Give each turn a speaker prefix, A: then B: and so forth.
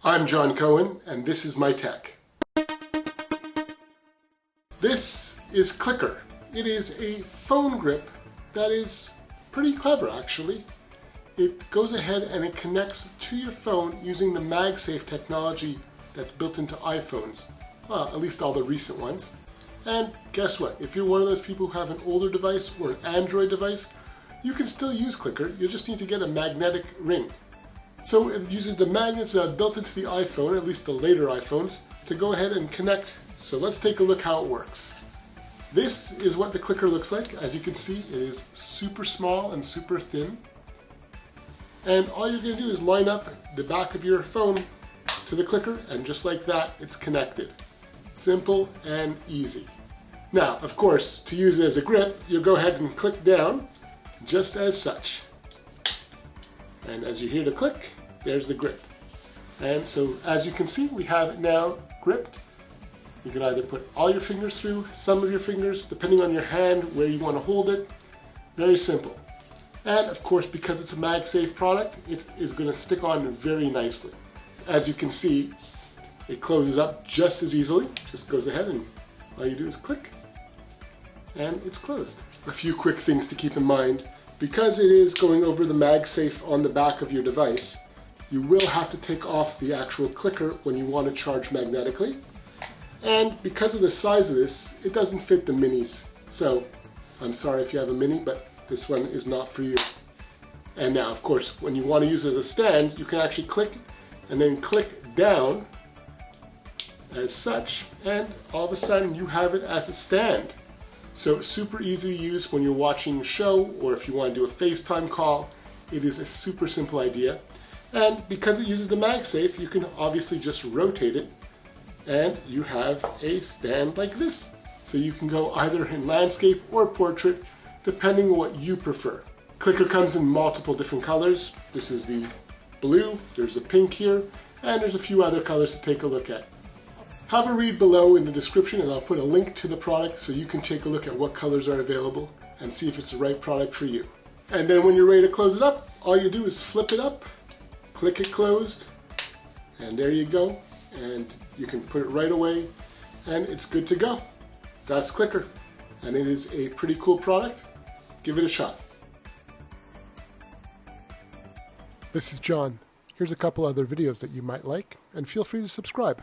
A: I'm John Cohen, and this is my tech. This is CLCKR. It is a phone grip that is pretty clever, actually. It goes ahead and it connects to your phone using the MagSafe technology that's built into iPhones, at least all the recent ones. And guess what? If you're one of those people who have an older device or an Android device, you can still use CLCKR. You just need to get a magnetic ring. So it uses the magnets that are built into the iPhone, at least the later iPhones, to go ahead and connect. So let's take a look how it works. This is what the CLCKR looks like. As you can see, it is super small and super thin. And all you're going to do is line up the back of your phone to the CLCKR, and just like that, it's connected. Simple and easy. Now, of course, to use it as a grip, you'll go ahead and click down, just as such. And as you hear the click, there's the grip. And so, as you can see, we have it now gripped. You can either put all your fingers through, some of your fingers, depending on your hand, where you want to hold it. Very simple. And of course, because it's a MagSafe product, it is going to stick on very nicely. As you can see, it closes up just as easily. Just goes ahead and all you do is click, and it's closed. A few quick things to keep in mind. Because it is going over the MagSafe on the back of your device, you will have to take off the actual CLCKR when you want to charge magnetically. And because of the size of this, it doesn't fit the minis. So I'm sorry if you have a mini, but this one is not for you. And now, of course, when you want to use it as a stand, you can actually click and then click down as such, and all of a sudden you have it as a stand. So super easy to use when you're watching a show, or if you want to do a FaceTime call. It is a super simple idea. And because it uses the MagSafe, you can obviously just rotate it, and you have a stand like this. So you can go either in landscape or portrait, depending on what you prefer. CLCKR comes in multiple different colors. This is the blue, there's a pink here, and there's a few other colors to take a look at. Have a read below in the description, and I'll put a link to the product so you can take a look at what colors are available and see if it's the right product for you. And then when you're ready to close it up, all you do is flip it up, click it closed, and there you go. And you can put it right away, and it's good to go. That's CLCKR, and it is a pretty cool product. Give it a shot. This is John. Here's a couple other videos that you might like, and feel free to subscribe.